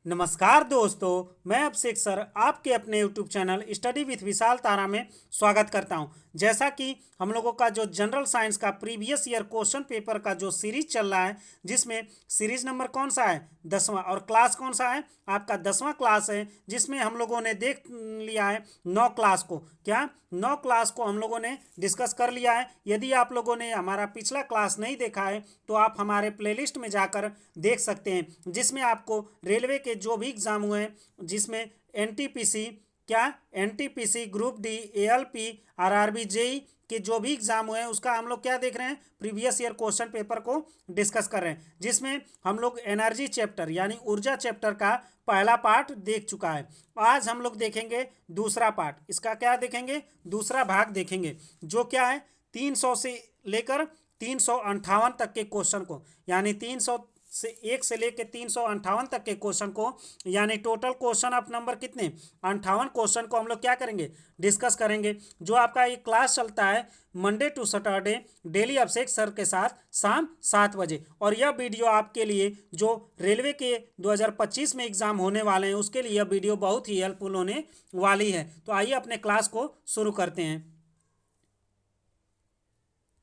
नमस्कार दोस्तों, मैं अभिषेक सर आपके अपने YouTube चैनल स्टडी विथ विशाल तारा में स्वागत करता हूं। जैसा कि हम लोगों का जो जनरल साइंस का प्रीवियस ईयर क्वेश्चन पेपर का जो सीरीज चल रहा है, जिसमें सीरीज नंबर कौन सा है 10वां, और क्लास कौन सा है आपका 10वां क्लास है, जिसमें हम लोगों ने देख लिया है 9 क्लास को। क्या 9 क्लास को हम लोगों ने डिस्कस कर लिया है। यदि आप लोगों ने हमारा पिछला क्लास नहीं देखा है तो आप हमारे प्लेलिस्ट में जाकर देख सकते हैं, जिसमें आपको रेलवे के जो भी एग्ज़ाम हुए हैं, जिसमें एनटीपीसी, क्या NTPC, group D, ALP, RRB, JE के जो भी एग्ज़ाम हुए हैं, उसका हम लोग क्या देख रहे हैं, प्रीवियस ईयर क्वेश्चन पेपर को डिस्कस कर रहे हैं, जिसमें हम लोग एनर्जी चैप्टर यानी ऊर्जा चैप्टर का पहला पार्ट देख चुका है। आज हम लोग देखेंगे दूसरा पार्ट। इसका क्या देखेंगे, दूसरा भाग देखेंगे, जो क्या है 300 से लेकर 358 तक के क्वेश्चन को, यानी 300 से 1 से लेकर 358 तक के क्वेश्चन को, यानी टोटल क्वेश्चन ऑफ नंबर कितने 58 क्वेश्चन को हम लोग क्या करेंगे, डिस्कस करेंगे। जो आपका ये क्लास चलता है Monday to Saturday daily Abhishek sir के साथ शाम 7 बजे। और यह वीडियो आपके लिए जो रेलवे के 2025 में एग्ज़ाम होने वाले हैं, उसके लिए यह वीडियो बहुत ही हेल्पफुल होने वाली है। तो आइए अपने क्लास को शुरू करते हैं।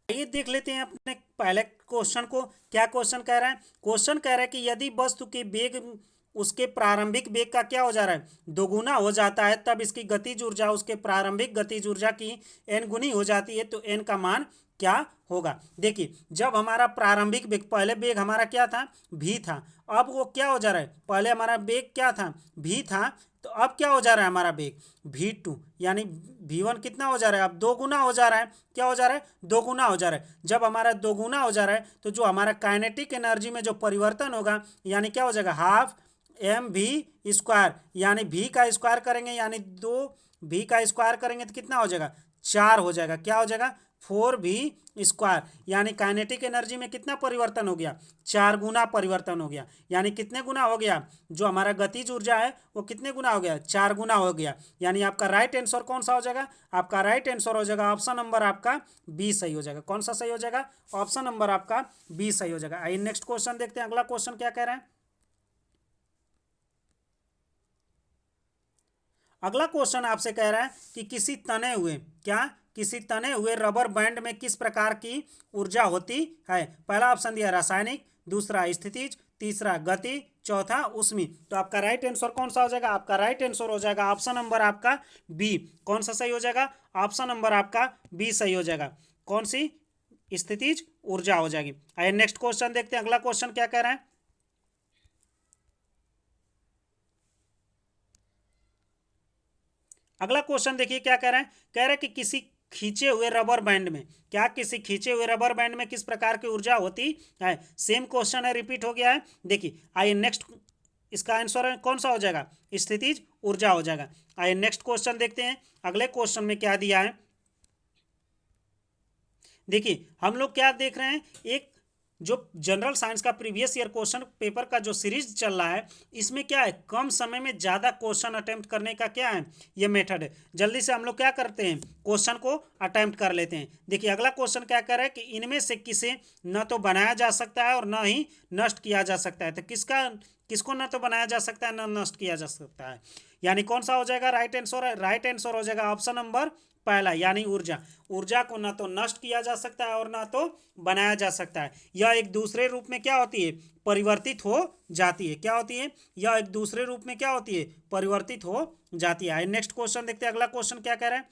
आइए देख लेते हैं अपने पहले क्वेश्चन को। क्या क्वेश्चन कह रहा है, क्वेश्चन कह रहा है कि यदि वस्तु के वेग उसके प्रारंभिक वेग का क्या हो जा रहा है, दोगुना हो जाता है, तब इसकी गतिज ऊर्जा उसके प्रारंभिक गतिज ऊर्जा की n गुनी हो जाती है, तो n का मान क्या होगा। देखिए, जब हमारा प्रारंभिक वेग, पहले वेग हमारा क्या था, v था, अब वो क्या हो जा रहा है, पहले हमारा वेग क्या था, v था, तो अब क्या हो जा रहा है हमारा वेग v2, यानी v1 कितना हो जा रहा है, अब दो गुना हो जा रहा है। क्या हो जा रहा है, दो गुना हो जा रहा है। जब हमारा दो गुना हो जा रहा है तो जो हमारा काइनेटिक एनर्जी में जो परिवर्तन होगा, यानी क्या हो जाएगा, हाफ एम वी स्क्वायर, यानी v का स्क्वायर करेंगे, यानी 2v का स्क्वायर करेंगे तो कितना हो जाएगा, 4 हो जाएगा। क्या हो जाएगा, 4v², यानी काइनेटिक एनर्जी में कितना परिवर्तन हो गया, 4 गुना परिवर्तन हो गया। यानी कितने गुना हो गया, जो हमारा गतिज ऊर्जा है वो कितने गुना हो गया, 4 गुना हो गया। यानी आपका राइट आंसर कौन सा हो जाएगा, आपका राइट आंसर हो जाएगा ऑप्शन नंबर आपका बी सही हो जाएगा। कौन सा सही हो जाएगा, ऑप्शन नंबर आपका बी सही हो जाएगा। आइए नेक्स्ट क्वेश्चन देखते हैं। अगला क्वेश्चन क्या कह रहा है, अगला क्वेश्चन आपसे कह रहा है कि किसी तने हुए, क्या किसी तने हुए रबर बैंड में किस प्रकार की ऊर्जा होती है। पहला ऑप्शन दिया रासायनिक, दूसरा स्थितिज, तीसरा गति, चौथा उष्मी। तो आपका राइट आंसर कौन सा हो जाएगा, आपका राइट आंसर हो जाएगा ऑप्शन नंबर आपका बी। कौन सा सही हो जाएगा, ऑप्शन नंबर आपका बी सही हो जाएगा। कौन सी, स्थितिज ऊर्जा हो जाएगी। आइए नेक्स्ट क्वेश्चन देखते हैं। अगला क्वेश्चन क्या कह रहा है, अगला क्वेश्चन देखिए क्या कह रहा है, कह रहा है कि किसी खींचे हुए रबर बैंड में, क्या किसी खींचे हुए रबर बैंड में किस प्रकार की ऊर्जा होती है। सेम क्वेश्चन है, रिपीट हो गया है। देखिए आइए नेक्स्ट, इसका आंसर कौन सा हो जाएगा, स्थितिज ऊर्जा हो जाएगा। आइए नेक्स्ट क्वेश्चन देखते हैं। अगले क्वेश्चन में क्या दिया है, देखिए हम लोग क्या देख रहे हैं, एक जो जनरल साइंस का प्रीवियस ईयर क्वेश्चन पेपर का जो सीरीज चल रहा है, इसमें क्या है, कम समय में ज़्यादा क्वेश्चन अटेम्प्ट करने का क्या है, ये मेथड है। जल्दी से हम लोग क्या करते हैं, क्वेश्चन को अटेम्प्ट कर लेते हैं। देखिए अगला क्वेश्चन क्या कह रहा है कि इनमें से किसे न तो बनाया जा सकता है और न ही नष्ट किया जा सकता है। तो किसको न तो बनाया जा सकता है न नष्ट किया जा सकता है, यानी कौन सा हो जाएगा राइट आंसर, राइट आंसर हो जाएगा ऑप्शन नंबर पहला, यानी ऊर्जा। ऊर्जा को ना तो नष्ट किया जा सकता है और ना तो बनाया जा सकता है। यह एक दूसरे रूप में क्या होती है, परिवर्तित हो जाती है। क्या होती है, यह एक दूसरे रूप में क्या होती है, परिवर्तित हो जाती है। नेक्स्ट क्वेश्चन देखते हैं। अगला क्वेश्चन क्या कह रहा है,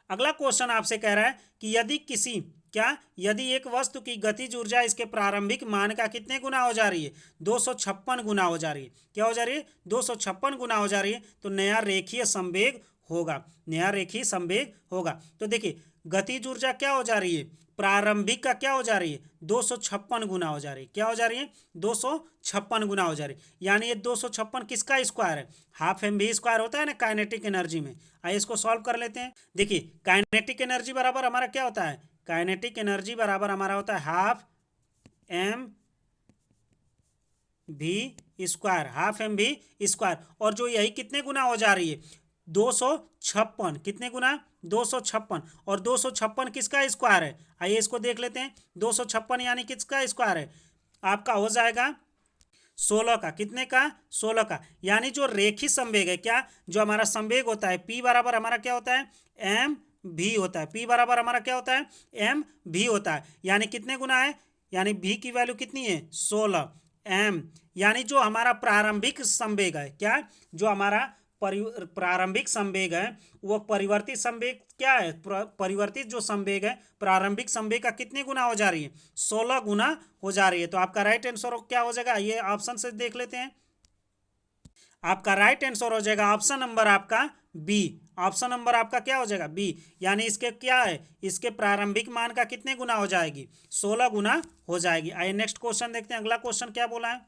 अगला क्वेश्चन आपसे कह रहा है कि यदि किसी, क्या यदि एक वस्तु की गतिज ऊर्जा इसके प्रारंभिक मान का कितने गुना हो जा रही है, 256 गुना हो जा रही है। क्या हो जा रही है, 256 गुना हो जा रही है, तो नया रेखीय संवेग होगा, नया रेखीय संवेग होगा। तो देखिए गतिज ऊर्जा क्या हो जा रही है, प्रारंभिक का क्या हो जा रही है, 256 गुना हो जा रही है। क्या हो जा रही है, 256 गुना हो जा रही है। यानी ये 256 किसका स्क्वायर है, हाफ एम वी स्क्वायर होता है ना काइनेटिक एनर्जी में। आइए इसको सॉल्व कर लेते हैं। देखिए काइनेटिक एनर्जी बराबर हमारा क्या होता है, काइनेटिक एनर्जी बराबर हमारा होता है half M V square, half M V square. और जो यही कितने गुना हो जा रही है, 256, कितने गुना, 256। और 256 किसका स्क्वायर है, आइए इसको देख लेते हैं। 256 यानी किसका स्क्वायर है, आपका हो जाएगा 16 का, कितने का? 16 का। यानी जो रेखी संवेग है, क्या जो हमारा संवेग होता है P बराबर हमारा क्या होता है? एम भी होता है। P बराबर हमारा क्या होता है? एम भी होता है। यानी कितने गुना है? यानी V की वैल्यू कितनी है? 16 एम। यानी जो हमारा प्रारंभिक संवेग है, क्या जो हमारा प्रारंभिक संवेग है वो परिवर्तित संवेग क्या है? परिवर्तित जो संवेग है प्रारंभिक संवेग का कितने गुना हो जा रही है? 16 गुना हो जा रही है। तो आपका राइट आंसर क्या हो जाएगा? ये ऑप्शन से देख लेते हैं। आपका राइट आंसर हो जाएगा ऑप्शन नंबर आपका बी। ऑप्शन नंबर आपका क्या हो जाएगा? बी। यानी इसके क्या है? इसके प्रारंभिक मान का कितने गुना हो जाएगी? 16 गुना हो जाएगी। आइए नेक्स्ट क्वेश्चन देखते हैं। अगला क्वेश्चन क्या बोला है?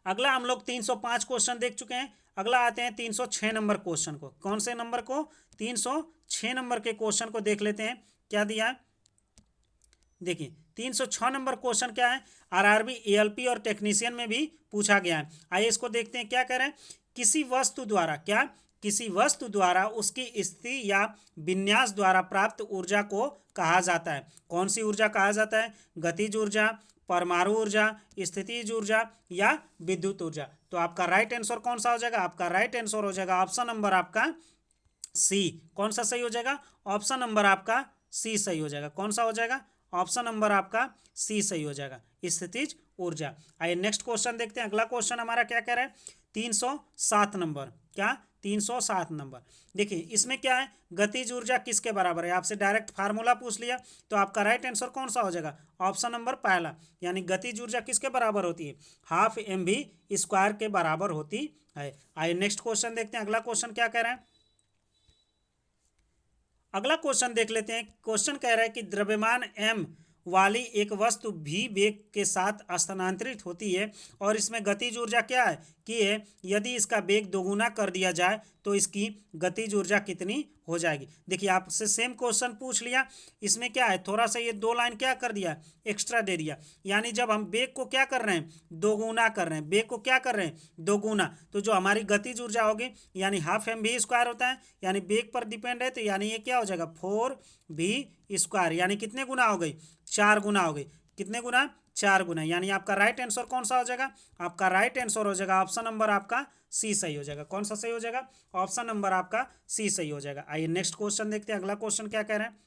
अगला हम लोग 305 क्वेश्चन देख चुके हैं। अगला आते हैं 306 नंबर क्वेश्चन को। कौन से नंबर को? 306 नंबर के क्वेश्चन को देख लेते हैं क्या दिया है। देखिए 306 नंबर क्वेश्चन क्या है? आरआरबी, एएलपी और टेक्नीशियन में भी पूछा गया है। आइए इसको देखते हैं क्या कह रहे हैं। किसी वस्तु द्वारा, क्या किसी वस्तु द्वारा उसकी स्थिति या विन्यास द्वारा प्राप्त ऊर्जा को कहा जाता है? कौन सी ऊर्जा कहा जाता है? गतिज ऊर्जा, परमाणु ऊर्जा, स्थितिज ऊर्जा या विद्युत ऊर्जा? तो आपका राइट आंसर कौन सा हो जाएगा? आपका राइट आंसर हो जाएगा ऑप्शन नंबर आपका सी। कौन सा सही हो जाएगा? ऑप्शन नंबर आपका सी सही हो जाएगा। कौन सा हो जाएगा? ऑप्शन नंबर आपका सी सही हो जाएगा, स्थितिज ऊर्जा। आइए नेक्स्ट क्वेश्चन देखते हैं। अगला क्वेश्चन हमारा क्या कह रहा है? 307 नंबर। क्या? 307 नंबर। देखिए इसमें क्या है? गतिज ऊर्जा किसके बराबर है? आपसे डायरेक्ट फार्मूला पूछ लिया, तो आपका राइट आंसर कौन सा हो जाएगा? ऑप्शन नंबर पहला। यानी गतिज ऊर्जा किसके बराबर होती है? हाफ एम वी स्क्वायर के बराबर होती है। आइए नेक्स्ट क्वेश्चन देखते हैं। अगला क्वेश्चन क्या कह रहा है? अगला क्वेश्चन देख लेते हैं। क्वेश्चन कह रहा है कि द्रव्यमान m वाली एक वस्तु v वेग के साथ स्थानांतरित होती है और इसमें गतिज ऊर्जा क्या है कि है यदि इसका वेग दोगुना कर दिया जाए तो इसकी गतिज ऊर्जा कितनी हो जाएगी? देखिए आपसे सेम क्वेश्चन पूछ लिया, इसमें क्या है थोड़ा सा ये दो लाइन क्या कर दिया? एक्स्ट्रा दे दिया। यानी जब हम वेग को क्या कर रहे हैं? दोगुना कर रहे हैं। वेग को क्या कर रहे हैं? दोगुना। तो जो हमारी गतिज ऊर्जा होगी यानी हाफ एम वी स्क्वायर होता है, यानी वेग पर डिपेंड है, तो यानी ये क्या हो जाएगा? 4v square. यानी कितने गुना हो गई? 4 गुना हो गई। कितने गुना? 4 गुना। यानी आपका राइट आंसर कौन सा हो जाएगा? आपका राइट आंसर हो जाएगा ऑप्शन नंबर आपका सी सही हो जाएगा। कौन सा सही हो जाएगा? ऑप्शन नंबर आपका सी सही हो जाएगा। आइए नेक्स्ट क्वेश्चन देखते हैं। अगला क्वेश्चन क्या कह रहे हैं?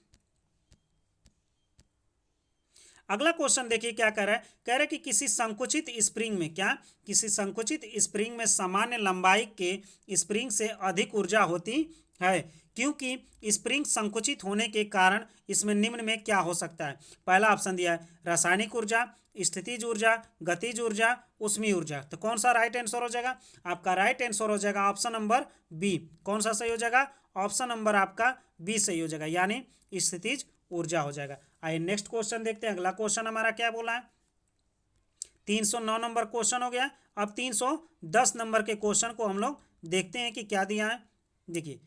अगला क्वेश्चन देखिए क्या कह रहा है। कह रहा है कि किसी संकुचित स्प्रिंग में, क्या किसी संकुचित स्प्रिंग में सामान्य लंबाई के स्प्रिंग से अधिक ऊर्जा होती है, क्योंकि स्प्रिंग संकुचित होने के कारण इसमें निम्न में क्या हो सकता है? पहला ऑप्शन दिया है रासायनिक ऊर्जा, स्थितिज ऊर्जा, गतिज ऊर्जा, ऊष्मीय ऊर्जा। तो कौन सा राइट आंसर हो जाएगा? आपका राइट आंसर हो जाएगा ऑप्शन नंबर बी। कौन सा सही हो जाएगा? ऑप्शन नंबर आपका बी सही हो जाएगा, यानी स्थितिज ऊर्जा हो जाएगा। आइए नेक्स्ट क्वेश्चन देखते हैं। अगला क्वेश्चन हमारा क्या बोला है? 309 नंबर क्वेश्चन हो गया। अब 310 नंबर के क्वेश्चन को हम लोग देखते हैं कि क्या दिया है। देखिए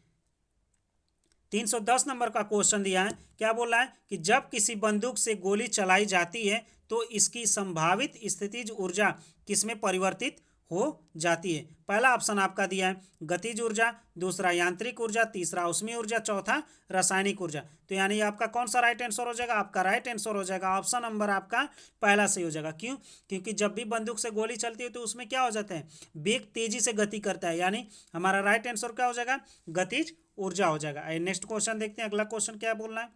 310 नंबर का क्वेश्चन दिया है। क्या बोला है कि जब किसी बंदूक से गोली चलाई जाती है तो इसकी संभावित स्थितिज ऊर्जा किसमें परिवर्तित हो जाती है? पहला ऑप्शन आपका दिया है गतिज ऊर्जा, दूसरा यांत्रिक ऊर्जा, तीसरा ऊष्मीय ऊर्जा, चौथा रासायनिक ऊर्जा। तो यानी आपका कौन सा राइट आंसर हो जाएगा? आपका राइट आंसर हो जाएगा ऑप्शन नंबर आपका पहला सही हो जाएगा। क्यों? क्योंकि जब भी बंदूक से गोली चलती है तो उसमें क्या हो जाता है? वेग तेजी से गति करता है, यानी हमारा राइट आंसर क्या हो जाएगा? गतिज ऊर्जा हो जाएगा। नेक्स्ट क्वेश्चन देखते हैं। अगला क्वेश्चन क्या बोलना है?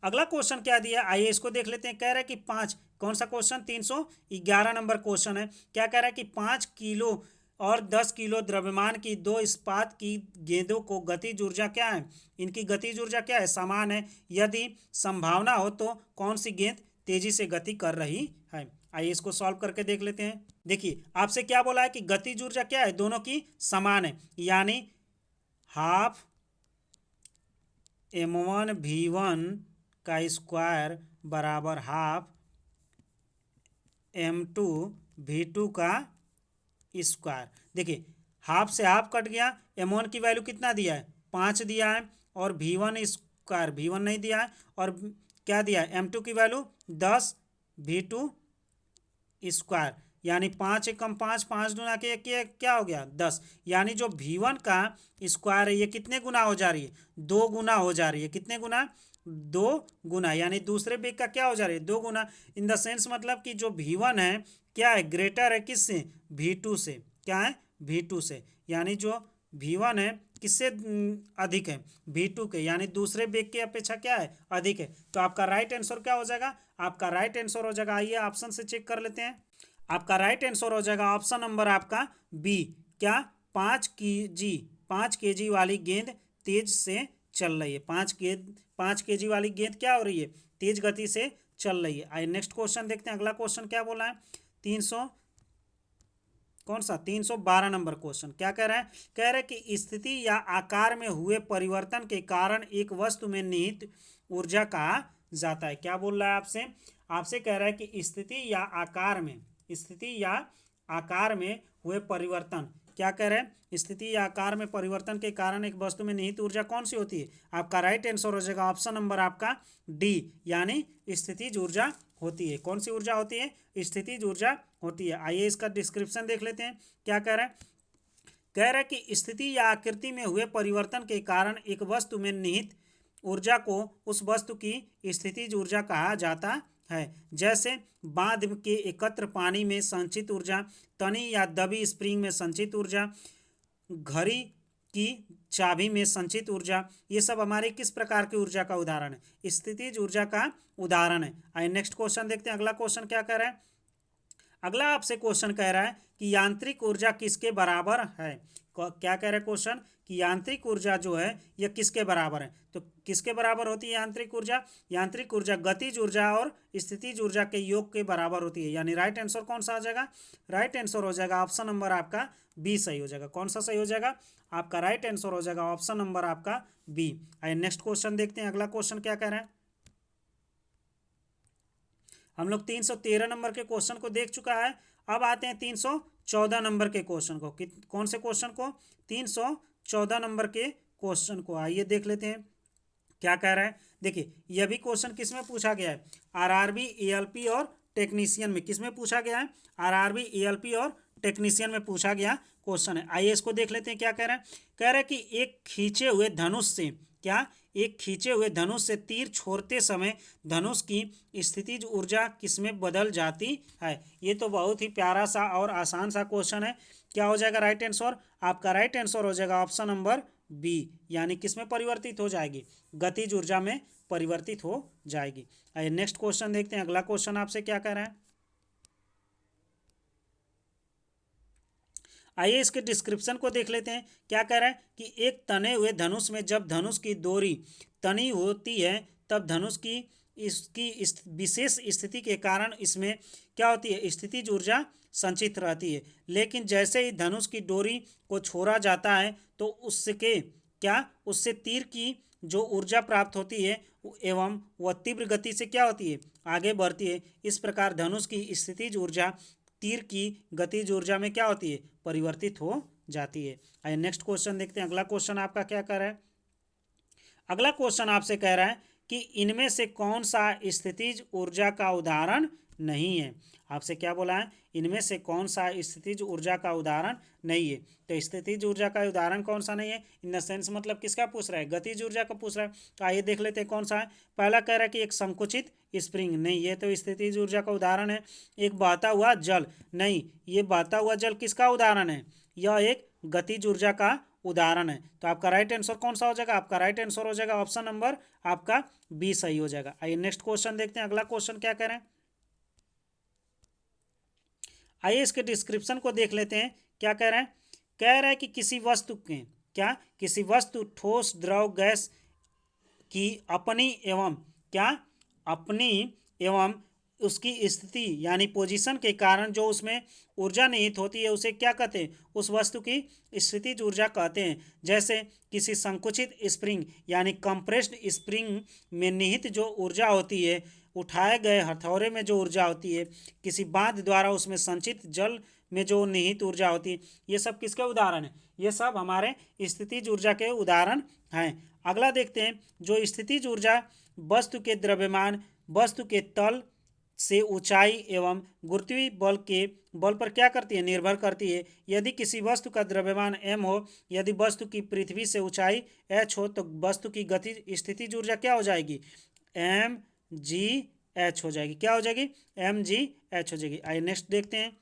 अगला क्वेश्चन क्या दिया? आइए इसको देख लेते हैं। कह रहा है कि 5, कौन सा क्वेश्चन? 311 नंबर क्वेश्चन है। क्या कह रहा है कि 5 किलो और 10 किलो द्रव्यमान की दो इस्पात की गेंदों को गतिज ऊर्जा क्या है? इनकी गतिज ऊर्जा क्या है? समान है। यदि संभावना हो तो कौन सी गेंद तेजी से गति कर रही है? आइए इसको सॉल्व करके देख लेते हैं। देखिए आपसे क्या बोला है कि गतिज ऊर्जा क्या है? दोनों की समान है, यानी हाफ m1v1 का स्क्वायर बराबर हाफ m2v2 का स्क्वायर। देखिए हाफ से हाफ कट गया। m1 की वैल्यू कितना दिया है? 5 दिया है, और v1 स्क्वायर v1 नहीं दिया है, और क्या दिया है? m2 की वैल्यू 10 v2 स्क्वायर, यानी 5 एकम 5, 5 गुना के क्या हो गया? 10। यानी जो v1 का स्क्वायर है ये कितने गुना हो जा रही है? 2 गुना हो जा रही है। कितने गुना? दो गुना, यानी दूसरे वेग का क्या हो जा रहा है, 2 गुना। इन द सेंस मतलब कि जो V1 है क्या है, ग्रेटर है किससे, V2 से। क्या है, V2 से, यानी जो V1 है किससे अधिक है, V2 के, यानी दूसरे वेग की अपेक्षा क्या है, अधिक है। तो आपका राइट आंसर क्या हो जाएगा, आपका राइट आंसर हो जाएगा, आइए ऑप्शन से चेक कर लेते हैं। आपका राइट आंसर हो जाएगा ऑप्शन नंबर आपका बी। क्या, 5 kg वाली गेंद तेज से चल रही है। 5 kg वाली गेंद क्या हो रही है, तेज गति से चल रही है। आइए नेक्स्ट क्वेश्चन देखते हैं, अगला क्वेश्चन क्या बोला है, 300 कौन सा 312 नंबर क्वेश्चन क्या कह रहा है, कह रहा है कि स्थिति या आकार में हुए परिवर्तन के कारण एक वस्तु में निहित ऊर्जा कहा जाता है। क्या बोल रहा है आपसे, आपसे कह रहा है कि स्थिति या आकार में, स्थिति या आकार में हुए परिवर्तन, क्या कह रहे हैं, स्थिति या आकार में परिवर्तन के कारण एक वस्तु में निहित ऊर्जा कौन सी होती है। आपका राइट आंसर हो जाएगा ऑप्शन नंबर आपका डी, यानी स्थितिज ऊर्जा होती है। कौन सी ऊर्जा होती है, स्थितिज ऊर्जा होती है। आइए इसका डिस्क्रिप्शन देख लेते हैं, क्या कह रहा है, कह रहा है कि स्थिति या आकृति में हुए परिवर्तन के कारण एक वस्तु में निहित ऊर्जा को उस वस्तु की स्थितिज ऊर्जा कहा जाता है। जैसे बांध के एकत्र पानी में संचित ऊर्जा, तनी या दबी स्प्रिंग में संचित ऊर्जा, घड़ी की चाबी में संचित ऊर्जा, ये सब हमारे किस प्रकार की ऊर्जा का उदाहरण है, स्थितिज ऊर्जा का उदाहरण है। आइए नेक्स्ट क्वेश्चन देखते हैं, अगला क्वेश्चन क्या कह रहा है। अगला आपसे क्वेश्चन कह रहा है कि यांत्रिक ऊर्जा किसके बराबर है। क्या कह रहा है क्वेश्चन, कि यांत्रिक ऊर्जा जो है यह किसके बराबर है। तो किसके बराबर होती है यांत्रिक ऊर्जा, यांत्रिक ऊर्जा गतिज ऊर्जा और स्थितिज ऊर्जा के योग के बराबर होती है। यानी राइट आंसर कौन सा आ जाएगा, राइट आंसर हो जाएगा ऑप्शन नंबर आपका बी सही हो जाएगा। कौन सा सही हो जाएगा, आपका राइट आंसर हो जाएगा ऑप्शन नंबर आपका बी। आइए नेक्स्ट क्वेश्चन देखते हैं, अगला क्वेश्चन क्या कह रहा है। हम लोग 313 नंबर के क्वेश्चन को देख चुका है। अब आते हैं 314 नंबर के क्वेश्चन को। कौन से क्वेश्चन को, 314 नंबर के क्वेश्चन को। आइए देख लेते हैं क्या कह रहा है। देखिए यह भी क्वेश्चन किस में पूछा गया है, आरआरबी, एएलपी और टेक्नीशियन में। किस में पूछा गया है, आरआरबी, एएलपी और टेक्नीशियन में पूछा गया क्वेश्चन है। आइए इसको देख लेते हैं क्या कह रहा है। कह रहा है कि एक खींचे हुए धनुष से, क्या, एक खींचे हुए धनुष से तीर छोड़ते समय धनुष की स्थितिज ऊर्जा किसमें बदल जाती है। ये तो बहुत ही प्यारा सा और आसान सा क्वेश्चन है। क्या हो जाएगा राइट आंसर, आपका राइट आंसर हो जाएगा ऑप्शन नंबर बी, यानी किसमें परिवर्तित हो जाएगी, गतिज ऊर्जा में परिवर्तित हो जाएगी। आइए नेक्स्ट क्वेश्चन देखते हैं, अगला क्वेश्चन आपसे क्या कह रहा है। आइए इसके डिस्क्रिप्शन को देख लेते हैं, क्या कह रहा है कि एक तने हुए धनुष में जब धनुष की डोरी तनी होती है तब धनुष की इसकी विशेष स्थिति के कारण इसमें क्या होती है, स्थितिज ऊर्जा संचित रहती है। लेकिन जैसे ही धनुष की डोरी को छोड़ा जाता है तो उसके क्या, उससे तीर की जो ऊर्जा प्राप्त होती है एवं वह तीव्र गति से क्या होती है, आगे बढ़ती है। इस प्रकार धनुष की स्थितिज ऊर्जा तीर की गतिज ऊर्जा में क्या होती है, परिवर्तित हो जाती है। आइए नेक्स्ट क्वेश्चन देखते हैं, अगला क्वेश्चन आपका क्या कह रहा है। अगला क्वेश्चन आपसे कह रहा है कि इनमें से कौन सा स्थितिज ऊर्जा का उदाहरण नहीं है। आपसे क्या बोला है, इनमें से कौन सा स्थितिज ऊर्जा का उदाहरण नहीं है। तो स्थितिज ऊर्जा का उदाहरण कौन सा नहीं है, इन द सेंस मतलब किसका पूछ रहा है, गतिज ऊर्जा का पूछ रहा है। तो आइए देख लेते हैं कौन सा है। पहला कह रहा है कि एक संकुचित स्प्रिंग, नहीं ये तो स्थितिज ऊर्जा का उदाहरण है। एक बहता हुआ जल, नहीं ये बहता हुआ जल किसका उदाहरण है, यह एक गतिज ऊर्जा का उदाहरण है। तो आपका राइट आंसर कौन सा हो जाएगा, आपका राइट आंसर हो जाएगा ऑप्शन नंबर आपका बी सही हो जाएगा। आइए नेक्स्ट क्वेश्चन देखते हैं, अगला क्वेश्चन क्या कह रहे हैं। आइए इसके डिस्क्रिप्शन को देख लेते हैं, क्या कह रहे हैं। कह रहा है कि किसी वस्तु के, क्या, किसी वस्तु ठोस द्रव गैस की अपनी एवं क्या, अपनी एवं उसकी स्थिति यानी पोजीशन के कारण जो उसमें ऊर्जा निहित होती है उसे क्या कहते हैं, उस वस्तु की स्थितिज ऊर्जा कहते हैं। जैसे किसी संकुचित स्प्रिंग यानी कंप्रेस्ड स्प्रिंग में निहित जो ऊर्जा होती है, उठाए गए हथौड़े में जो ऊर्जा होती है, किसी बांध द्वारा उसमें संचित जल में जो निहित ऊर्जा होती है, ये सब किसके उदाहरण हैं, ये सब हमारे स्थितिज ऊर्जा के उदाहरण हैं। अगला देखते हैं, जो स्थितिज ऊर्जा वस्तु के द्रव्यमान, वस्तु के तल से ऊंचाई एवं गुरुत्वीय बल पर क्या करती है, निर्भर करती है। यदि किसी वस्तु का द्रव्यमान m हो, यदि वस्तु की पृथ्वी से ऊंचाई h हो, तो वस्तु की गति स्थितिज ऊर्जा क्या हो जाएगी, mgh हो जाएगी। क्या हो जाएगी, mgh हो जाएगी। आइए नेक्स्ट देखते हैं।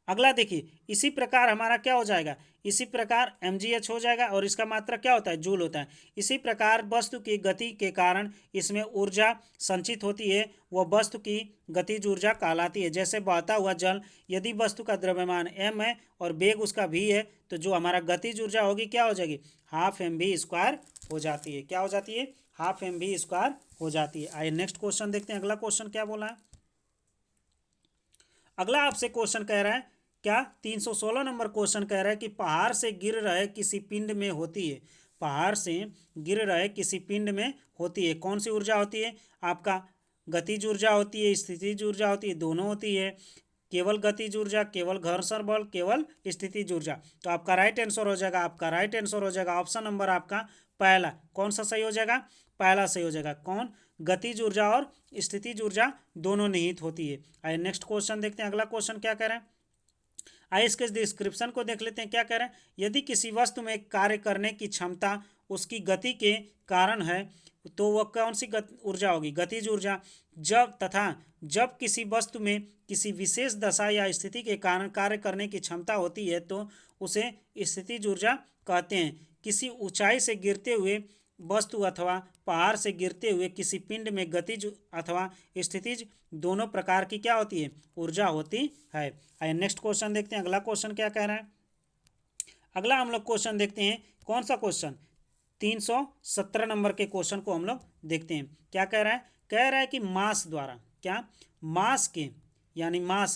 अगला देखिए, इसी प्रकार हमारा क्या हो जाएगा, इसी प्रकार mgh हो जाएगा और इसका मात्रा क्या होता है, जूल होता है। इसी प्रकार वस्तु की गति के कारण इसमें ऊर्जा संचित होती है, वह वस्तु की गतिज ऊर्जा कहलाती है। जैसे बहता हुआ जल, यदि वस्तु का द्रव्यमान m है और वेग उसका v है, तो जो हमारा गतिज ऊर्जा होगी क्या हो जाएगी, हाफ mv² हो जाती है। क्या हो जाती है, हाफ mv² हो जाती है। आइए नेक्स्ट क्वेश्चन देखते हैं। अगला क्वेश्चन क्या बोला है। अगला आपसे क्वेश्चन कह रहा है क्या, 316 नंबर क्वेश्चन कह रहा है कि पहाड़ से गिर रहे किसी पिंड में होती है, पहाड़ से गिर रहे किसी पिंड में होती है, कौन सी ऊर्जा होती है, आपका गतिज ऊर्जा होती है, स्थितिज ऊर्जा होती है, दोनों होती है, केवल गतिज ऊर्जा, केवल घर्षण बल, केवल स्थितिज ऊर्जा। तो आपका राइट आंसर हो जाएगा, आपका राइट आंसर हो जाएगा ऑप्शन नंबर आपका पहला। कौन सा सही हो जाएगा, पहला सही हो जाएगा। कौन, गतिज ऊर्जा और स्थितिज ऊर्जा दोनों निहित होती है। आइए नेक्स्ट क्वेश्चन देखते हैं। अगला क्वेश्चन क्या कह रहे हैं, आइए इसके डिस्क्रिप्शन को देख लेते हैं। क्या कह रहे हैं, यदि किसी वस्तु में कार्य करने की क्षमता उसकी गति के कारण है, तो वह कौन सी ऊर्जा होगी, गतिज ऊर्जा। जब किसी वस्तु में किसी विशेष दशा या स्थिति के कारण कार्य करने की क्षमता होती है, तो उसे स्थितिज ऊर्जा कहते हैं। किसी ऊंचाई से गिरते हुए वस्तु अथवा पहाड़ से गिरते हुए किसी पिंड में गतिज अथवा स्थितिज दोनों प्रकार की क्या होती है, ऊर्जा होती है। आइए नेक्स्ट क्वेश्चन देखते हैं। अगला क्वेश्चन क्या कह रहा है। अगला हम लोग क्वेश्चन देखते हैं, कौन सा क्वेश्चन, 317 नंबर के क्वेश्चन को हम लोग देखते हैं। क्या कह रहा है, कह रहा है कि मास द्वारा, क्या, मास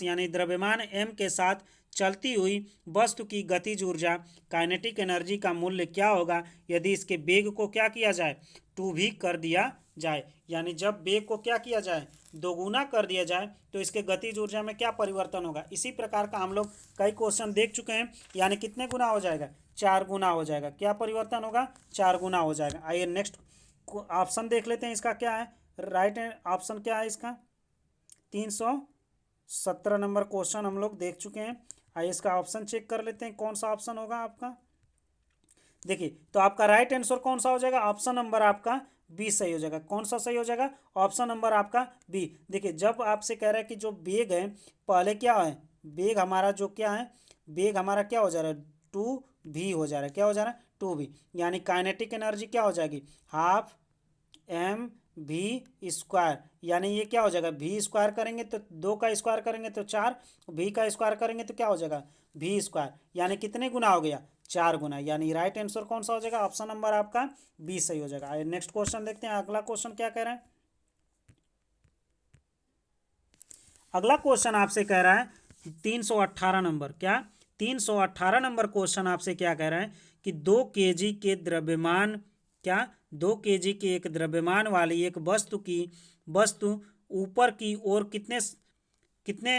यानी द्रव्यमान m के साथ चलती हुई वस्तु की गतिज ऊर्जा काइनेटिक एनर्जी का मूल्य क्या होगा यदि इसके वेग को क्या किया जाए, 2v कर दिया जाए। यानी जब वेग को क्या किया जाए, दोगुना कर दिया जाए, तो इसके गतिज ऊर्जा में क्या परिवर्तन होगा। इसी प्रकार का हम लोग कई क्वेश्चन देख चुके हैं। यानी कितने गुना हो जाएगा, 4 गुना हो जाएगा। क्या परिवर्तन होगा, 4 गुना हो जाएगा। आइए नेक्स्ट ऑप्शन देख लेते हैं, इसका क्या है, राइट ऑप्शन क्या है इसका, 317 नंबर क्वेश्चन हम लोग देख चुके हैं। आइए इसका ऑप्शन चेक कर लेते हैं, कौन सा ऑप्शन होगा आपका। देखिए, तो आपका राइट आंसर कौन सा हो जाएगा, ऑप्शन नंबर आपका बी सही हो जाएगा। कौन सा सही हो जाएगा, ऑप्शन नंबर आपका बी। देखिए, जब आपसे कह रहा है कि जो वेग है, पहले क्या है, वेग हमारा जो क्या है, वेग हमारा क्या हो जा रहा है, 2v हो जा रहा है। क्या हो जा रहा है, 2v। यानी काइनेटिक एनर्जी क्या हो जाएगी, हाफ mv²। यानी ये क्या हो जाएगा, v² करेंगे तो 2 का स्क्वायर करेंगे तो 4, v का स्क्वायर करेंगे तो क्या हो जाएगा, v²। यानी कितने गुना हो गया, 4 गुना। यानी राइट आंसर कौन सा हो जाएगा, ऑप्शन नंबर आपका बी सही हो जाएगा। नेक्स्ट क्वेश्चन देखते हैं। अगला क्वेश्चन क्या कह रहा है। अगला क्वेश्चन आपसे कह रहा है 318 नंबर, क्या, 318 नंबर क्वेश्चन आपसे क्या कह रहा है कि 2 kg के द्रव्यमान, क्या, 2 kg के एक द्रव्यमान वाली एक वस्तु ऊपर की ओर कितने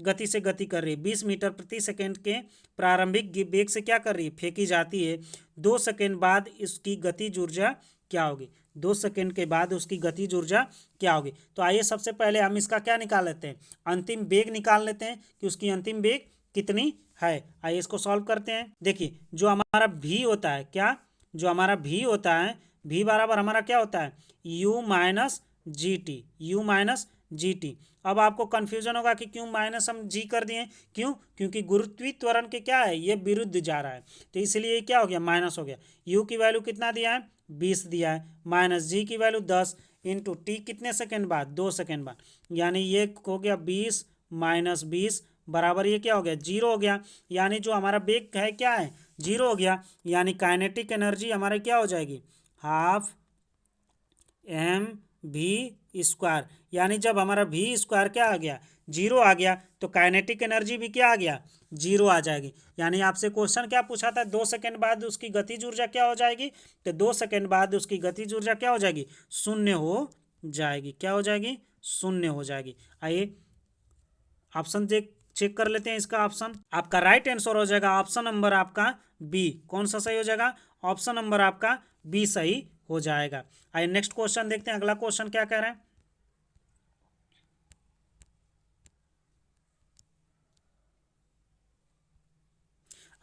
गति से गति कर रही है, 20 मीटर प्रति सेकंड के प्रारंभिक वेग से क्या कर रही है, फेंकी जाती है। 2 सेकंड बाद इसकी गतिज ऊर्जा क्या होगी, 2 सेकंड के बाद उसकी गतिज ऊर्जा क्या होगी। तो आइए सबसे पहले हम इसका क्या निकाल लेते हैं, अंतिम वेग निकाल लेते हैं कि उसकी अंतिम वेग कितनी है। आइए इसको सॉल्व करते हैं। देखिए, जो हमारा v होता है, क्या, जो हमारा v होता है, v बराबर हमारा क्या होता है, u minus G T, u minus G T. अब आपको कन्फ्यूजन होगा कि क्यों माइनस हम जी कर दिए, क्यों, क्योंकि गुरुत्वीय त्वरण के क्या है, ये विरुद्ध जा रहा है, तो इसलिए क्या हो गया, माइनस हो गया। u की वैल्यू कितना दिया है, 20 दिया है, माइनस जी की वैल्यू 10 इंटू टी कितने सेकेंड बाद, 2 सेकेंड बाद। यानी ये हो गया 20 माइनस 20 बराबर ये क्या हो गया, 0 हो गया। यानी जो हमारा वेग है क्या है, 0 हो गया। यानी काइनेटिक एनर्जी हमारी क्या हो जाएगी, हाफ mv²। यानी जब हमारा v² क्या आ गया, 0 आ गया, तो काइनेटिक एनर्जी भी क्या आ गया, 0 आ जाएगी। यानी आपसे क्वेश्चन क्या पूछा था, 2 सेकंड बाद उसकी गतिज ऊर्जा क्या हो जाएगी, तो 2 सेकंड बाद उसकी गतिज ऊर्जा क्या हो जाएगी, 0 हो जाएगी। क्या हो जाएगी, 0 हो जाएगी। आइए ऑप्शन चेक कर लेते हैं। इसका ऑप्शन आपका राइट आंसर हो जाएगा ऑप्शन नंबर आपका बी। कौन सा सही हो जाएगा, ऑप्शन नंबर आपका बी सही हो जाएगा। आइए नेक्स्ट क्वेश्चन देखते हैं। अगला क्वेश्चन क्या कह रहा है।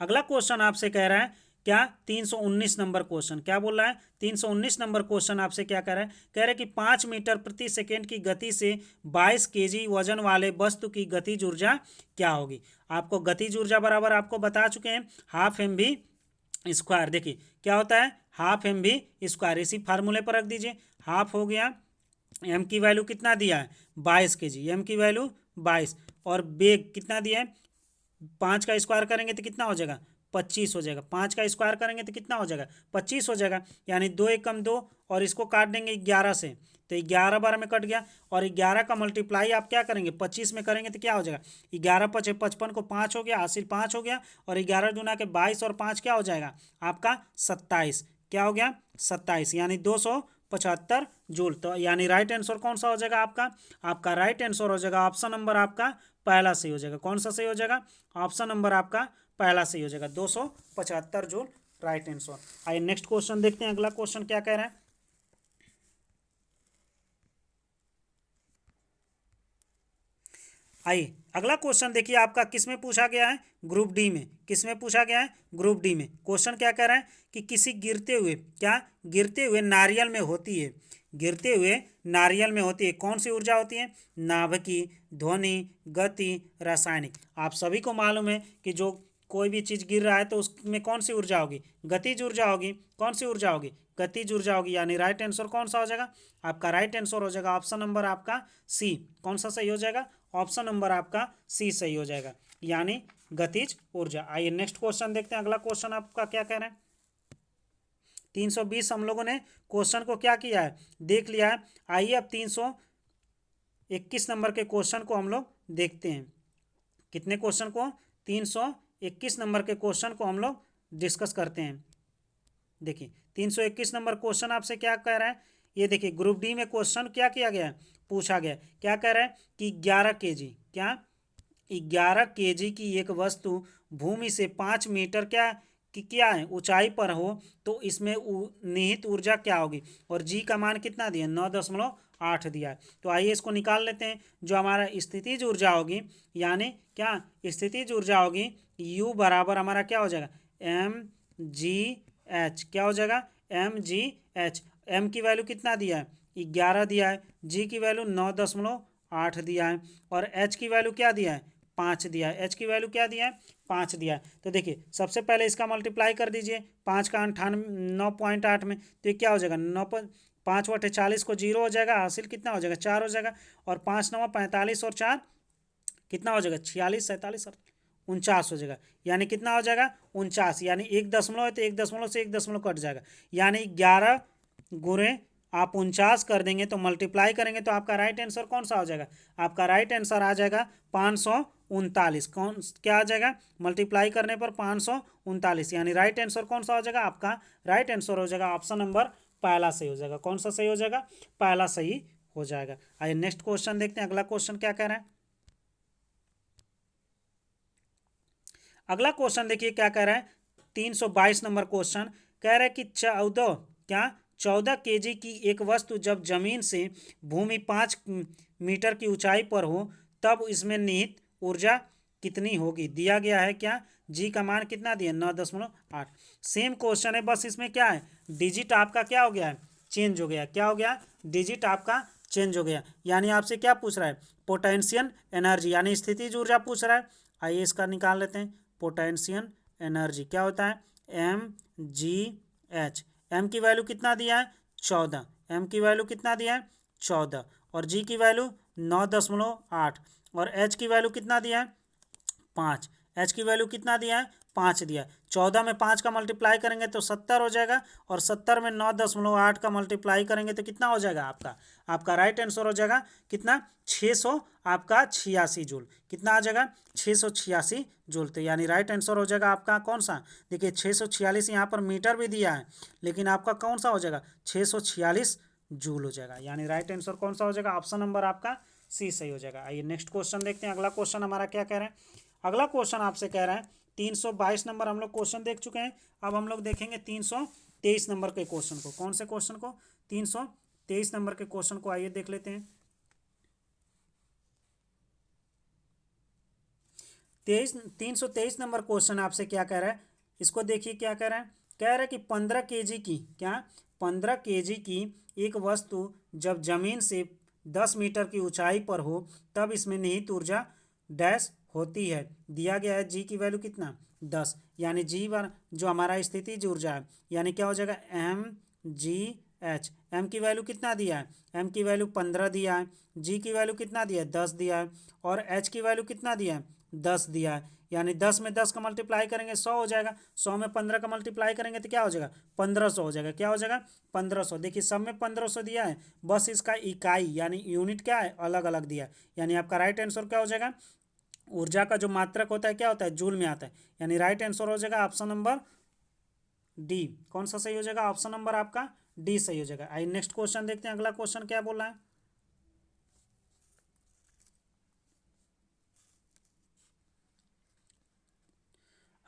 अगला क्वेश्चन आपसे कह रहा है क्या 319 नंबर क्वेश्चन क्या बोल रहा है 319 नंबर क्वेश्चन आपसे क्या कह रहा है कह रहा है कि 5 मीटर प्रति सेकेंड की गति से 22 केजी वजन वाले वस्तु की गतिज ऊर्जा क्या होगी। आपको गतिज ऊर्जा बराबर आपको बता चुके हैं हाफ एम वी स्क्वायर। देखिए क्या होता है हाफ एम वी स्क्वायर, इसी फार्मूले पर रख दीजिए। हाफ हो गया, एम की वैल्यू कितना दिया है 22 केजी, एम की वैल्यू 22, और बेग कितना दिया है 5 का स्क्वायर करेंगे तो कितना हो जाएगा 25 हो जाएगा। 5 का स्क्वायर करेंगे तो कितना हो जाएगा 25 हो जाएगा, यानी 2 एकम 2, और इसको काट देंगे 11 से तो 11 बार में कट गया, और 11 का मल्टीप्लाई आप क्या करेंगे 25 में करेंगे तो क्या हो जाएगा 11 पचे 55 को 5 हो गया, हासिल 5 हो गया, और 11 दूना के 22 और 5 क्या हो जाएगा आपका 27, क्या हो गया 27, यानी 275 जूल। तो यानी राइट आंसर कौन सा हो जाएगा आपका राइट आंसर हो जाएगा ऑप्शन नंबर आपका पहला सही हो जाएगा। कौन सा सही हो जाएगा ऑप्शन नंबर आपका पहला सही हो जाएगा 275 जूल राइट आंसर। आइए नेक्स्ट क्वेश्चन देखते हैं, अगला क्वेश्चन क्या कह रहा है। आइए अगला क्वेश्चन देखिए आपका किस में पूछा गया है ग्रुप डी में। किस में पूछा गया है ग्रुप डी में। क्वेश्चन क्या कह रहा है कि किसी गिरते हुए नारियल में होती है, गिरते हुए नारियल में होती है कौन सी ऊर्जा होती है नाभिकी, ध्वनि, गति, रासायनिक। आप सभी को मालूम है कि जो कोई भी चीज़ गिर रहा है तो उसमें कौन सी ऊर्जा होगी गतिज ऊर्जा होगी। कौन सी ऊर्जा होगी गतिज ऊर्जा होगी, यानी राइट आंसर कौन सा हो जाएगा आपका राइट आंसर हो जाएगा ऑप्शन नंबर आपका सी। कौन सा सही हो जाएगा ऑप्शन नंबर आपका सी सही हो जाएगा, यानी गतिज ऊर्जा। आइए नेक्स्ट क्वेश्चन देखते हैं, अगला क्वेश्चन आपका क्या कह रहा है। 320 हम लोगों ने क्वेश्चन को क्या किया है देख लिया है। आइए अब 321 नंबर के क्वेश्चन को हम लोग देखते हैं। कितने क्वेश्चन को 321 नंबर के क्वेश्चन को हम लोग डिस्कस करते हैं। देखिए 321 नंबर क्वेश्चन आपसे क्या कह रहा है, ये देखिए ग्रुप डी में क्वेश्चन क्या किया गया है पूछा गया क्या कह रहा है कि 11 केजी क्या 11 केजी की एक वस्तु भूमि से 5 मीटर क्या है ऊंचाई पर हो तो इसमें निहित ऊर्जा क्या होगी, और जी का मान कितना दिया 9.8 दिया है। तो आइए इसको निकाल लेते हैं। जो हमारा स्थितिज ऊर्जा होगी, यानी क्या स्थितिज ऊर्जा होगी U बराबर हमारा क्या हो जाएगा mgh, क्या हो जाएगा mgh। m की वैल्यू कितना दिया है 11 दिया है, g की वैल्यू 9.8 दिया है, और h की वैल्यू क्या दिया है 5 दिया है। h की वैल्यू क्या दिया है 5 दिया है। तो देखिए सबसे पहले इसका मल्टीप्लाई कर दीजिए 5 का 9.8 में, तो ये क्या हो जाएगा 5/40 को 0 हो जाएगा, हासिल कितना हो जाएगा 4 हो जाएगा, और 5 9 45 और 4 कितना हो जाएगा 46 47 49 हो जाएगा, यानी कितना हो जाएगा 49, यानी 1 दशमलव है तो 1 दशमलव से 1 दशमलव कट जाएगा, यानी 11 गुणे आप 49 कर देंगे तो मल्टीप्लाई करेंगे तो आपका राइट आंसर कौन सा हो जाएगा आपका राइट आंसर आ जाएगा 539। कौन क्या आ जाएगा मल्टीप्लाई करने पर 539, यानी राइट आंसर कौन सा हो जाएगा आपका राइट आंसर हो जाएगा ऑप्शन नंबर पहला सही हो जाएगा। कौन सा सही हो जाएगा पहला सही हो जाएगा। आइए नेक्स्ट क्वेश्चन देखते हैं, अगला क्वेश्चन क्या कह रहा है। अगला क्वेश्चन देखिए क्या कह रहा है 322 नंबर क्वेश्चन कह रहा है कि 14 केजी की एक वस्तु जब जमीन से भूमि 5 मीटर की ऊंचाई पर हो तब इसमें निहित ऊर्जा कितनी होगी। दिया गया है क्या जी का मान कितना दिया 9.8। सेम क्वेश्चन है, बस इसमें क्या है डिजिट आपका क्या हो गया है चेंज हो गया। क्या हो गया डिजिट आपका चेंज हो गया, यानी आपसे क्या पूछ रहा है पोटेंशियल एनर्जी यानी स्थितिज ऊर्जा पूछ रहा है। आइए इसका निकाल लेते हैं। पोटेंशियल एनर्जी क्या होता है mgh। m की वैल्यू कितना दिया है 14, m की वैल्यू कितना दिया है 14, और g की वैल्यू 9.8, और h की वैल्यू कितना दिया है 5। h की वैल्यू कितना दिया है 5 दिया है। 14 में 5 का मल्टीप्लाई करेंगे तो 70 हो जाएगा, और 70 में 9.8 का मल्टीप्लाई करेंगे तो कितना हो जाएगा आपका राइट आंसर हो जाएगा कितना 600 आपका 86 जूल। कितना आ जाएगा 686 जूल। तो यानी राइट आंसर हो जाएगा आपका कौन सा देखिए 646 यहाँ पर मीटर भी दिया है, लेकिन आपका कौन सा हो जाएगा 646 जूल हो जाएगा, यानी राइट आंसर कौन सा हो जाएगा ऑप्शन नंबर आपका सी सही हो जाएगा। आइए नेक्स्ट क्वेश्चन देखते हैं, अगला क्वेश्चन हमारा क्या कह रहा है। अगला क्वेश्चन आपसे कह रहा है 322 नंबर हम लोग क्वेश्चन देख चुके हैं, अब हम लोग देखेंगे 323 नंबर के क्वेश्चन को। कौन से क्वेश्चन को 323 नंबर के क्वेश्चन को आइए देख लेते हैं। 323 नंबर क्वेश्चन आपसे क्या कह रहा है, इसको देखिए क्या कह रहा है। कह रहा है कि 15 kg की, क्या 15 kg की एक वस्तु जब जमीन से 10 मीटर की ऊंचाई पर हो तब इसमें निहित ऊर्जा डैश होती है। दिया गया है जी की वैल्यू कितना 10, यानी जी बार जो हमारा स्थितिज ऊर्जा है, यानी क्या हो जाएगा mgh। एम की वैल्यू कितना दिया है, एम की वैल्यू 15 दिया है, जी की वैल्यू कितना दिया है 10 दिया है, और एच की वैल्यू कितना दिया है 10 दिया है। यानी 10 में 10 का मल्टीप्लाई करेंगे 100 हो जाएगा, 100 में 15 का मल्टीप्लाई करेंगे तो क्या हो जाएगा 1500 हो जाएगा। क्या हो जाएगा 1500। देखिए सब में 1500 दिया है, बस इसका इकाई यानी यूनिट क्या है अलग अलग दिया है। यानी आपका राइट आंसर क्या हो जाएगा, ऊर्जा का जो मात्रक होता है क्या होता है जूल में आता है। यानी राइट आंसर हो जाएगा ऑप्शन नंबर डी। कौन सा सही हो जाएगा, ऑप्शन नंबर आपका डी सही हो जाएगा। आइए नेक्स्ट क्वेश्चन देखते हैं, अगला क्वेश्चन क्या बोला है।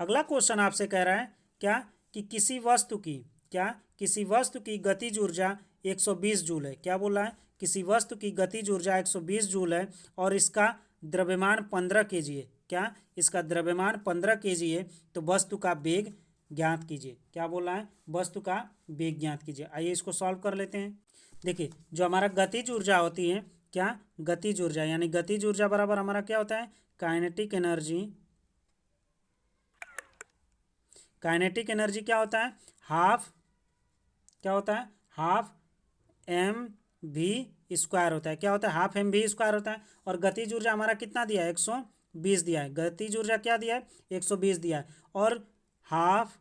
अगला क्वेश्चन आपसे कह रहा है क्या कि किसी वस्तु की, क्या किसी वस्तु की गतिज ऊर्जा 120 जूल है। क्या बोला है, किसी वस्तु की गतिज ऊर्जा 120 जूल है और इसका द्रव्यमान 15 kg है। क्या इसका द्रव्यमान 15 kg है, तो वस्तु का वेग ज्ञात कीजिए। क्या बोला है, वस्तु का वेग ज्ञात कीजिए। आइए इसको सॉल्व कर लेते हैं। देखिए जो हमारा गतिज ऊर्जा होती है, क्या गतिज ऊर्जा, यानी गतिज ऊर्जा बराबर हमारा क्या होता है काइनेटिक एनर्जी। काइनेटिक एनर्जी क्या होता है हाफ, क्या होता है हाफ एम वी स्क्वायर होता है। क्या होता है हाफ एम वी स्क्वायर होता है। और गतिज ऊर्जा हमारा कितना दिया है 120 दिया है। गतिज ऊर्जा क्या दिया है 120 दिया है। और हाफ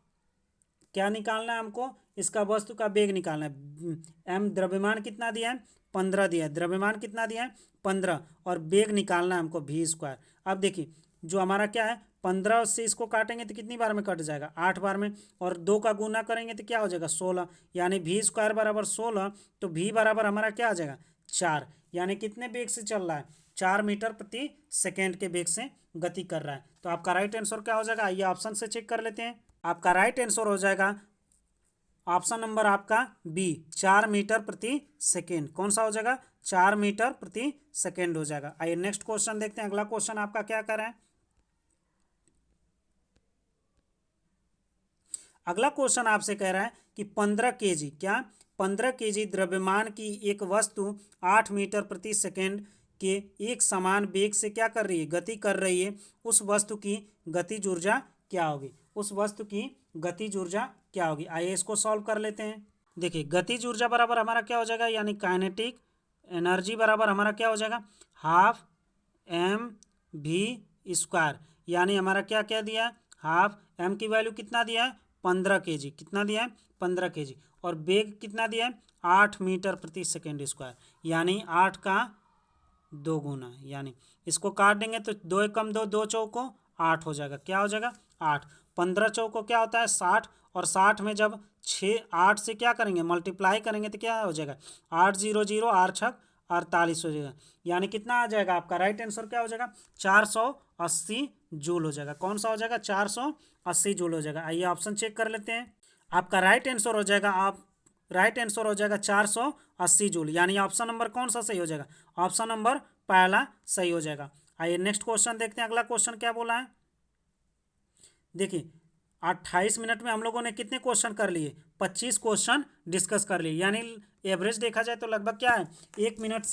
क्या निकालना है हमको, इसका वस्तु का वेग निकालना है। एम द्रव्यमान कितना दिया है 15 दिया है, द्रव्यमान कितना दिया है 15, और वेग निकालना है हमको वी स्क्वायर। अब देखिए जो हमारा क्या है 15 से इसको काटेंगे तो कितनी बार में कट जाएगा 8 बार में, और 2 का गुना करेंगे तो क्या हो जाएगा 16, यानी वी स्क्वायर बराबर 16। तो वी बराबर हमारा क्या आ जाएगा 4, यानी कितने वेग से चल रहा है 4 मीटर प्रति सेकेंड के वेग से गति कर रहा है। तो आपका राइट आंसर क्या हो जाएगा, आइए ऑप्शन से चेक कर लेते हैं। आपका राइट आंसर हो जाएगा ऑप्शन नंबर आपका बी 4 मीटर प्रति सेकेंड। कौन सा हो जाएगा 4 मीटर प्रति सेकेंड हो जाएगा। आइए नेक्स्ट क्वेश्चन देखते हैं, अगला क्वेश्चन आपका क्या कर रहा है। अगला क्वेश्चन आपसे कह रहा है कि 15 kg, क्या 15 kg द्रव्यमान की एक वस्तु 8 मीटर प्रति सेकेंड के एक समान वेग से क्या कर रही है गति कर रही है। उस वस्तु की गतिज ऊर्जा क्या होगी, उस वस्तु की गतिज ऊर्जा क्या होगी। आइए इसको सॉल्व कर लेते हैं। देखिए गतिज ऊर्जा बराबर हमारा क्या हो जाएगा, यानी काइनेटिक एनर्जी बराबर हमारा क्या हो जाएगा हाफ एम वी स्क्वायर। यानी हमारा क्या क्या दिया है हाफ एम की वैल्यू कितना दिया है 15 kg, कितना दिया है 15 kg, और वेग कितना दिया है 8 मीटर प्रति सेकेंड स्क्वायर, यानी 8 का 2 गुना। यानी इसको काट देंगे तो 2 एकम 2, 2 चौको 8 हो जाएगा। क्या हो जाएगा 8, 15 चौको क्या होता है 60, और 60 में जब 8 से क्या करेंगे मल्टीप्लाई करेंगे तो क्या हो जाएगा 8 0 0 8 छक 48 हो जाएगा। यानी कितना आ जाएगा आपका राइट आंसर क्या हो जाएगा 480 जूल हो जाएगा। कौन सा हो जाएगा 480 जूल हो जाएगा। आइए ऑप्शन चेक कर लेते हैं। आपका राइट आंसर हो जाएगा, आप राइट आंसर हो जाएगा 480 जूल, यानी ऑप्शन नंबर कौन सा सही हो जाएगा, ऑप्शन नंबर पहला सही हो जाएगा। आइए नेक्स्ट क्वेश्चन देखते हैं, अगला क्वेश्चन क्या बोला है। देखिए 28 मिनट में हम लोगों ने कितने क्वेश्चन कर लिए 25 क्वेश्चन डिस्कस कर लिए, यानी एवरेज देखा जाए तो लगभग क्या है 1 मिनट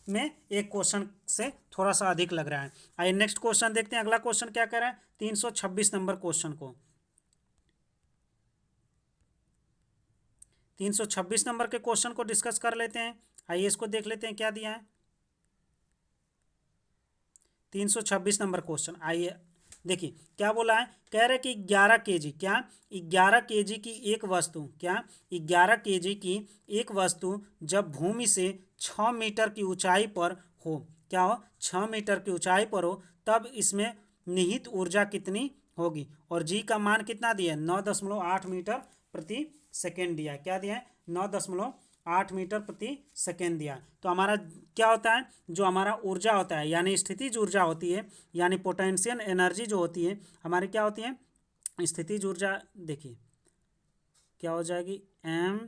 में एक क्वेश्चन से थोड़ा सा अधिक लग रहा है। आइए नेक्स्ट क्वेश्चन देखते हैं, अगला क्वेश्चन क्या कह रहा है 326 नंबर क्वेश्चन को। 326 नंबर के क्वेश्चन को डिस्कस कर लेते हैं। आइए इसको देख लेते हैं क्या दिया है 326 नंबर क्वेश्चन। आइए देखिए क्या बोला है, कह रहे कि 11 kg, क्या 11 kg की एक वस्तु, क्या 11 kg की एक वस्तु जब भूमि से 6 मीटर की ऊंचाई पर हो, क्या हो 6 मीटर की ऊंचाई पर हो, तब इसमें निहित ऊर्जा कितनी होगी। और जी का मान कितना दिया है 9.8 मीटर प्रति सेकेंड दिया है। क्या दिया है 9.8 मीटर प्रति सेकेंड दिया है। तो हमारा क्या होता है जो हमारा ऊर्जा होता है यानी स्थितिज ऊर्जा होती है, यानी पोटेंशियल एनर्जी जो होती है हमारी क्या होती है स्थितिज ऊर्जा। देखिए क्या हो जाएगी M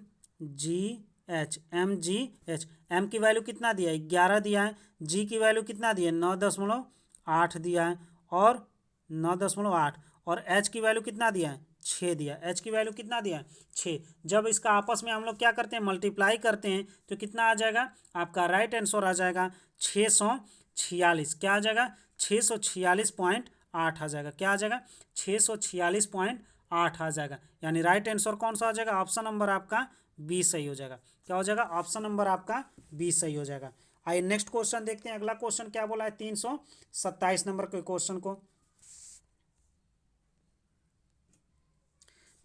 G H, M G H. M की वैल्यू कितना दिया है 11 दिया है, जी की वैल्यू कितना दिया है 9.8 दिया है, और 9.8 और एच की वैल्यू कितना दिया है 6 दिया। एच की वैल्यू कितना दिया है 6। जब इसका आपस में हम लोग क्या करते हैं मल्टीप्लाई करते हैं तो कितना आ जाएगा आपका राइट आंसर आ जाएगा 646। क्या आ जाएगा 646.8 आ जाएगा। क्या आ जाएगा 646.8 आ जाएगा। यानी राइट आंसर कौन सा आ जाएगा ऑप्शन नंबर आपका बी सही हो जाएगा। क्या हो जाएगा ऑप्शन नंबर आपका बी सही हो जाएगा। आइए नेक्स्ट क्वेश्चन देखते हैं। अगला क्वेश्चन क्या बोला है 327 नंबर के क्वेश्चन को।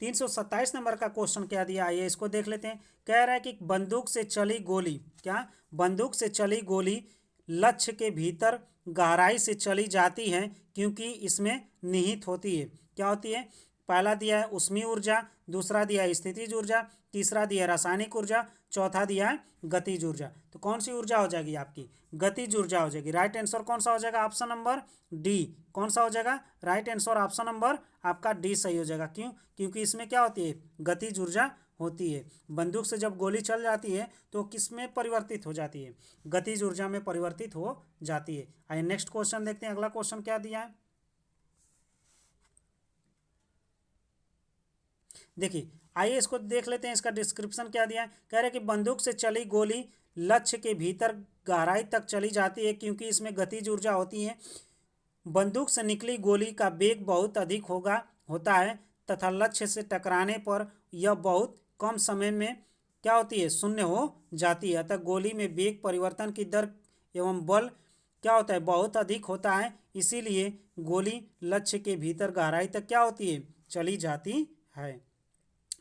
327 नंबर का क्वेश्चन क्या दिया आइए इसको देख लेते हैं। कह रहा है कि बंदूक से चली गोली, क्या बंदूक से चली गोली लक्ष्य के भीतर गहराई से चली जाती है क्योंकि इसमें निहित होती है। क्या होती है पहला दिया है उष्मीय ऊर्जा, दूसरा दिया है स्थितिज ऊर्जा, तीसरा दिया है रासायनिक ऊर्जा, चौथा दिया है गतिज ऊर्जा। तो कौन सी ऊर्जा हो जाएगी आपकी गतिज ऊर्जा हो जाएगी। राइट आंसर कौन सा हो जाएगा ऑप्शन नंबर डी। कौन सा हो जाएगा राइट आंसर ऑप्शन नंबर आपका डी सही हो जाएगा। क्यों क्योंकि इसमें क्या होती है गतिज ऊर्जा होती है। बंदूक से जब गोली चल जाती है तो किस में परिवर्तित हो जाती है गतिज ऊर्जा में परिवर्तित हो जाती है। आइए नेक्स्ट क्वेश्चन देखते हैं। अगला क्वेश्चन क्या दिया है देखिए आइए इसको देख लेते हैं। इसका डिस्क्रिप्शन क्या दिया है। कह रहे हैं कि बंदूक से चली गोली लक्ष्य के भीतर गहराई तक चली जाती है क्योंकि इसमें गतिज ऊर्जा होती है। बंदूक से निकली गोली का वेग बहुत अधिक होता है तथा लक्ष्य से टकराने पर यह बहुत कम समय में क्या होती है शून्य हो जाती है। अतः गोली में वेग परिवर्तन की दर एवं बल क्या होता है बहुत अधिक होता है, इसीलिए गोली लक्ष्य के भीतर गहराई तक क्या होती है चली जाती है।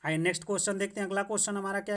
आइए नेक्स्ट क्वेश्चन देखते हैं। अगला क्वेश्चन हमारा क्या